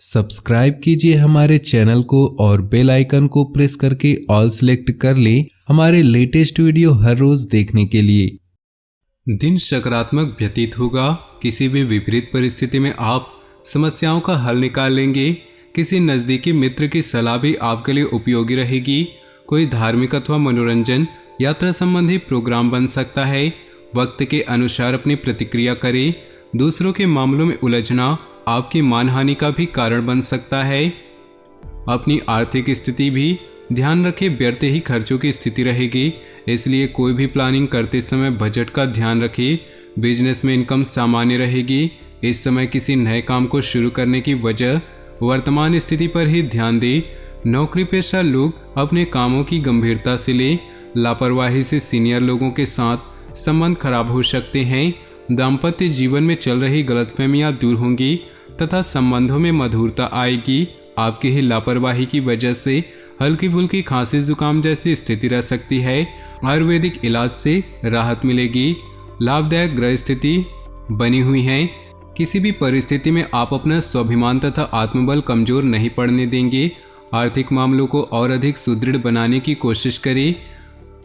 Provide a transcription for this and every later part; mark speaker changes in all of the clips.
Speaker 1: Subscribe कीजिए हमारे channel को और बेल आइकन को प्रेस करके ऑल सेलेक्ट कर लें हमारे लेटेस्ट वीडियो हर रोज देखने के लिए।
Speaker 2: दिन सकारात्मक व्यतीत होगा। किसी भी विपरीत परिस्थिति में आप समस्याओं का हल निकाल लेंगे। किसी नज़दीकी मित्र की सलाह भी आपके लिए उपयोगी रहेगी। कोई धार्मिक अथवा मनोरंजन यात्रा संबंधी प्रोग्राम बन सकता है। वक्त के अनुसार अपनी प्रतिक्रिया करें। दूसरों के मामलों में उलझना आपकी मानहानि का भी कारण बन सकता है। अपनी आर्थिक स्थिति भी ध्यान रखें, व्यर्थ ही खर्चों की स्थिति रहेगी, इसलिए कोई भी प्लानिंग करते समय बजट का ध्यान रखें। बिजनेस में इनकम सामान्य रहेगी। इस समय किसी नए काम को शुरू करने की वजह वर्तमान स्थिति पर ही ध्यान दें। नौकरी पेशा लोग अपने कामों की गंभीरता से लें। लापरवाही से सीनियर लोगों के साथ संबंध खराब हो सकते हैं। दाम्पत्य जीवन में चल रही गलतफहमियां दूर होंगी तथा संबंधों में मधुरता आएगी। आपकी ही लापरवाही की वजह से हल्की फुल्की खांसी जुकाम जैसी स्थिति रह सकती है। आयुर्वेदिक इलाज से राहत मिलेगी। लाभदायक ग्रह स्थिति बनी हुई है। किसी भी परिस्थिति में आप अपना स्वाभिमान तथा आत्मबल कमजोर नहीं पड़ने देंगे। आर्थिक मामलों को और अधिक सुदृढ़ बनाने की कोशिश करें।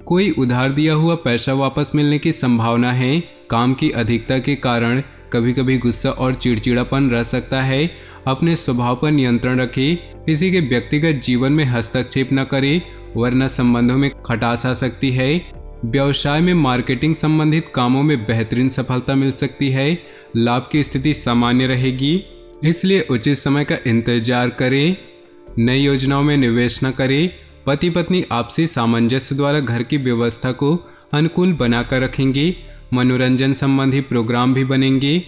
Speaker 2: कोई उधार दिया हुआ पैसा वापस मिलने की संभावना है। काम की अधिकता के कारण कभी कभी गुस्सा और चिड़चिड़ापन रह सकता है। अपने स्वभाव पर नियंत्रण रखें। किसी के व्यक्तिगत जीवन में हस्तक्षेप न करें, वरना संबंधों में खटास आ सकती है। व्यवसाय में मार्केटिंग संबंधित कामों में बेहतरीन सफलता मिल सकती है। लाभ की स्थिति सामान्य रहेगी, इसलिए उचित समय का इंतजार करें। नई योजनाओं में निवेश न करें। पति पत्नी आपसी सामंजस्य द्वारा घर की व्यवस्था को अनुकूल बनाकर रखेंगे। मनोरंजन संबंधी प्रोग्राम भी बनेंगे।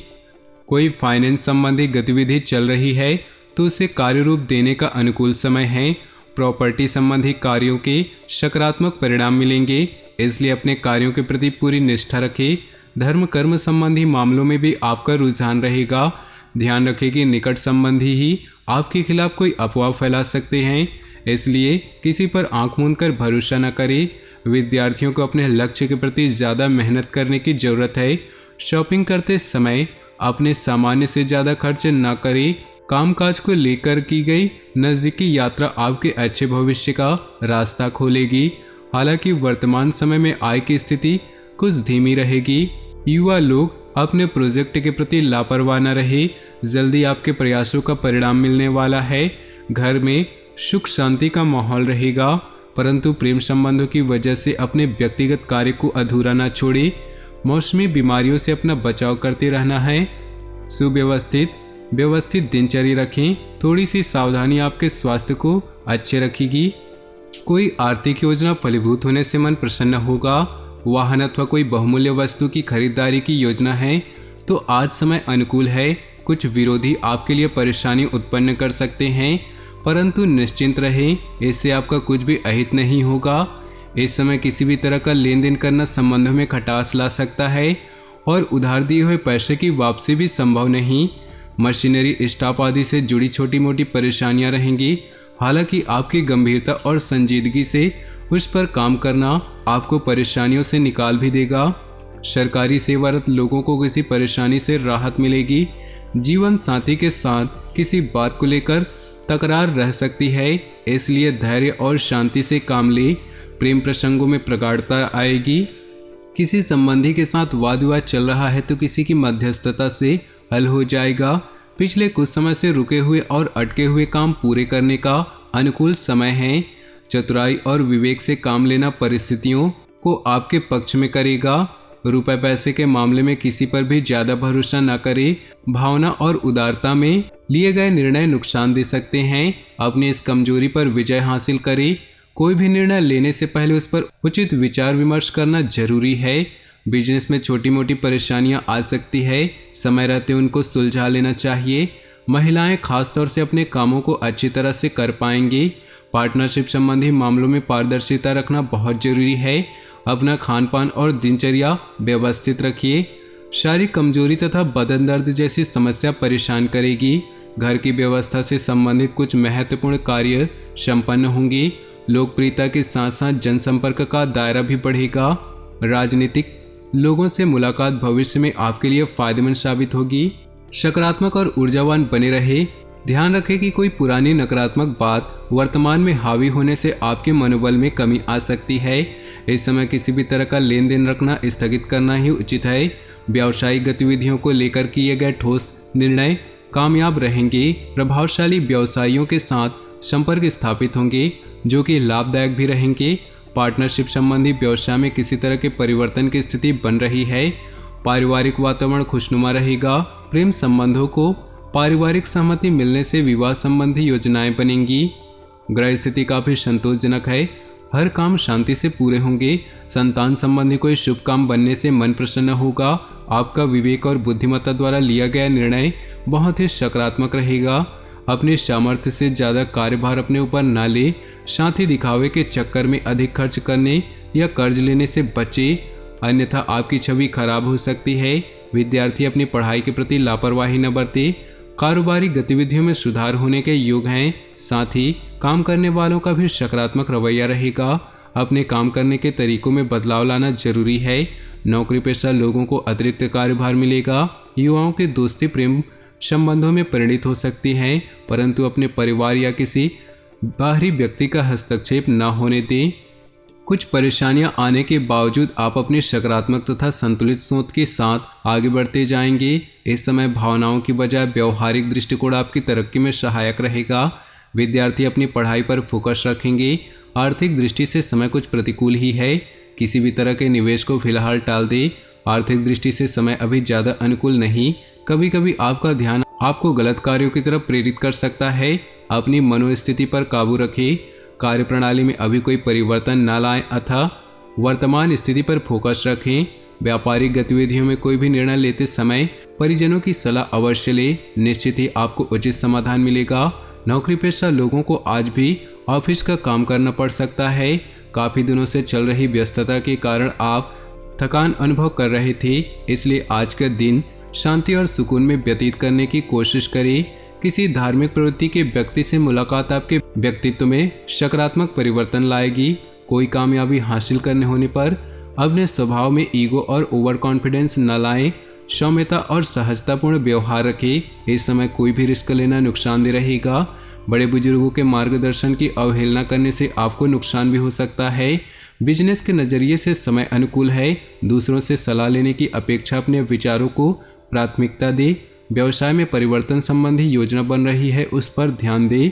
Speaker 2: कोई फाइनेंस संबंधी गतिविधि चल रही है तो उसे कार्य रूप देने का अनुकूल समय है। प्रॉपर्टी संबंधी कार्यों के सकारात्मक परिणाम मिलेंगे, इसलिए अपने कार्यों के प्रति पूरी निष्ठा रखें। धर्म कर्म संबंधी मामलों में भी आपका रुझान रहेगा। ध्यान रखें कि निकट संबंधी ही आपके खिलाफ कोई अफवाह फैला सकते हैं, इसलिए किसी पर आंख मूंद कर भरोसा न करें। विद्यार्थियों को अपने लक्ष्य के प्रति ज़्यादा मेहनत करने की ज़रूरत है। शॉपिंग करते समय अपने सामान्य से ज़्यादा खर्च न करें। कामकाज को लेकर की गई नज़दीकी यात्रा आपके अच्छे भविष्य का रास्ता खोलेगी। हालांकि वर्तमान समय में आय की स्थिति कुछ धीमी रहेगी। युवा लोग अपने प्रोजेक्ट के प्रति लापरवाह न रहे। जल्दी आपके प्रयासों का परिणाम मिलने वाला है। घर में सुख शांति का माहौल रहेगा, परंतु प्रेम संबंधों की वजह से अपने व्यक्तिगत कार्य को अधूरा न छोड़े। मौसमी बीमारियों से अपना बचाव करते रहना है। व्यवस्थित दिनचर्या रखें। थोड़ी सी सावधानी आपके स्वास्थ्य को अच्छे रखेगी। कोई आर्थिक योजना फलीभूत होने से मन प्रसन्न होगा। वाहन अथवा कोई बहुमूल्य वस्तु की खरीदारी की योजना है तो आज समय अनुकूल है। कुछ विरोधी आपके लिए परेशानी उत्पन्न कर सकते हैं, परंतु निश्चिंत रहें, इससे आपका कुछ भी अहित नहीं होगा। इस समय किसी भी तरह का लेन देन करना संबंधों में खटास ला सकता है और उधार दिए हुए पैसे की वापसी भी संभव नहीं। मशीनरी स्टाफ आदि से जुड़ी छोटी मोटी परेशानियां रहेंगी। हालांकि आपकी गंभीरता और संजीदगी से उस पर काम करना आपको परेशानियों से निकाल भी देगा। सरकारी सेवारत लोगों को किसी परेशानी से राहत मिलेगी। जीवन साथी के साथ किसी बात को लेकर तकरार रह सकती है, इसलिए धैर्य और शांति से काम ले। प्रेम प्रसंगों में प्रगाढ़ता आएगी। किसी संबंधी के साथ वाद विवाद चल रहा है तो किसी की मध्यस्थता से हल हो जाएगा। पिछले कुछ समय से रुके हुए और अटके हुए काम पूरे करने का अनुकूल समय है। चतुराई और विवेक से काम लेना परिस्थितियों को आपके पक्ष में करेगा। रुपए पैसे के मामले में किसी पर भी ज़्यादा भरोसा न करें। भावना और उदारता में लिए गए निर्णय नुकसान दे सकते हैं। अपनी इस कमजोरी पर विजय हासिल करें। कोई भी निर्णय लेने से पहले उस पर उचित विचार विमर्श करना जरूरी है। बिजनेस में छोटी मोटी परेशानियां आ सकती है, समय रहते उनको सुलझा लेना चाहिए। महिलाएं खासतौर से अपने कामों को अच्छी तरह से कर पाएंगी। पार्टनरशिप संबंधी मामलों में पारदर्शिता रखना बहुत जरूरी है। अपना खान पान और दिनचर्या व्यवस्थित रखिए। शारीरिक कमजोरी तथा बदन दर्द जैसी समस्या परेशान करेगी। घर की व्यवस्था से संबंधित कुछ महत्वपूर्ण कार्य संपन्न होंगे। लोकप्रियता के साथ साथ जनसंपर्क का दायरा भी बढ़ेगा। राजनीतिक लोगों से मुलाकात भविष्य में आपके लिए फायदेमंद साबित होगी। सकारात्मक और ऊर्जावान बने रहे। ध्यान रखें कि कोई पुरानी नकारात्मक बात वर्तमान में हावी होने से आपके मनोबल में कमी आ सकती है। इस समय किसी भी तरह का लेन देन रखना स्थगित करना ही उचित है। व्यावसायिक गतिविधियों को लेकर किए गए ठोस निर्णय कामयाब रहेंगे। प्रभावशाली व्यवसायियों के साथ संपर्क स्थापित होंगे जो कि लाभदायक भी रहेंगे। पार्टनरशिप संबंधी व्यवसाय में किसी तरह के परिवर्तन की स्थिति बन रही है। पारिवारिक वातावरण खुशनुमा रहेगा। प्रेम संबंधों को पारिवारिक सहमति मिलने से विवाह संबंधी योजनाएं बनेंगी। ग्रह स्थिति काफी संतोषजनक है। हर काम शांति से पूरे होंगे। संतान संबंधी कोई शुभ काम बनने से मन प्रसन्न होगा। आपका विवेक और बुद्धिमत्ता द्वारा लिया गया निर्णय बहुत ही सकारात्मक रहेगा। अपने सामर्थ्य से ज़्यादा कार्यभार अपने ऊपर न ले। साथ ही दिखावे के चक्कर में अधिक खर्च करने या कर्ज लेने से बचे, अन्यथा आपकी छवि खराब हो सकती है। विद्यार्थी अपनी पढ़ाई के प्रति लापरवाही न बरते। कारोबारी गतिविधियों में सुधार होने के योग हैं। साथ ही काम करने वालों का भी सकारात्मक रवैया रहेगा। अपने काम करने के तरीकों में बदलाव लाना जरूरी है। नौकरी पेशा लोगों को अतिरिक्त कार्यभार मिलेगा। युवाओं की दोस्ती प्रेम संबंधों में परिणित हो सकती है, परंतु अपने परिवार या किसी बाहरी व्यक्ति का हस्तक्षेप न होने दें। कुछ परेशानियां आने के बावजूद आप अपनी सकारात्मक तथा संतुलित सोच के साथ आगे बढ़ते जाएंगे। इस समय भावनाओं की बजाय व्यवहारिक दृष्टिकोण आपकी तरक्की में सहायक रहेगा। विद्यार्थी अपनी पढ़ाई पर फोकस रखेंगे। आर्थिक दृष्टि से समय कुछ प्रतिकूल ही है। किसी भी तरह के निवेश को फिलहाल टाल दें। आर्थिक दृष्टि से समय अभी ज़्यादा अनुकूल नहीं। कभी कभी आपका ध्यान आपको गलत कार्यों की तरफ प्रेरित कर सकता है। अपनी मनोस्थिति पर काबू रखें। कार्यप्रणाली में अभी कोई परिवर्तन न लाएं अथवा वर्तमान स्थिति पर फोकस रखें। व्यापारिक गतिविधियों में कोई भी निर्णय लेते समय परिजनों की सलाह अवश्य लें। निश्चित ही आपको उचित समाधान मिलेगा। नौकरी पेशा लोगों को आज भी ऑफिस का काम करना पड़ सकता है। काफ़ी दिनों से चल रही व्यस्तता के कारण आप थकान अनुभव कर रहे थे, इसलिए आज का दिन शांति और सुकून में व्यतीत करने की कोशिश करें। किसी धार्मिक प्रवृत्ति के व्यक्ति से मुलाकात आपके व्यक्तित्व में सकारात्मक परिवर्तन लाएगी। कोई कामयाबी हासिल करने होने पर अपने स्वभाव में ईगो और ओवर कॉन्फिडेंस न लाएं। सौम्यता और सहजतापूर्ण व्यवहार रखें। इस समय कोई भी रिस्क लेना नुकसानदेह रहेगा। बड़े बुजुर्गों के मार्गदर्शन की अवहेलना करने से आपको नुकसान भी हो सकता है। बिजनेस के नज़रिए से समय अनुकूल है। दूसरों से सलाह लेने की अपेक्षा अपने विचारों को प्राथमिकता दे। व्यवसाय में परिवर्तन संबंधी योजना बन रही है, उस पर ध्यान दे।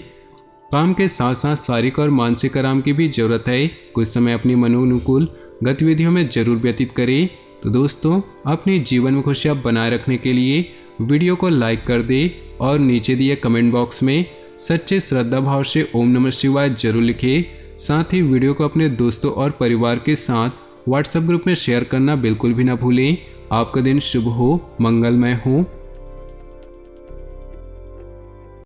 Speaker 2: काम के साथ साथ शारीरिक और मानसिक आराम की भी जरूरत है। कुछ समय अपनी मनोनुकूल गतिविधियों में जरूर व्यतीत करें। तो दोस्तों, अपने जीवन में खुशियाँ बनाए रखने के लिए वीडियो को लाइक कर दे और नीचे दिए कमेंट बॉक्स में सच्चे श्रद्धा भाव से ओम नमः शिवाय जरूर लिखें। साथ ही वीडियो को अपने दोस्तों और परिवार के साथ व्हाट्सएप ग्रुप में शेयर करना बिल्कुल भी ना भूलें। आपका दिन शुभ हो, मंगलमय हो।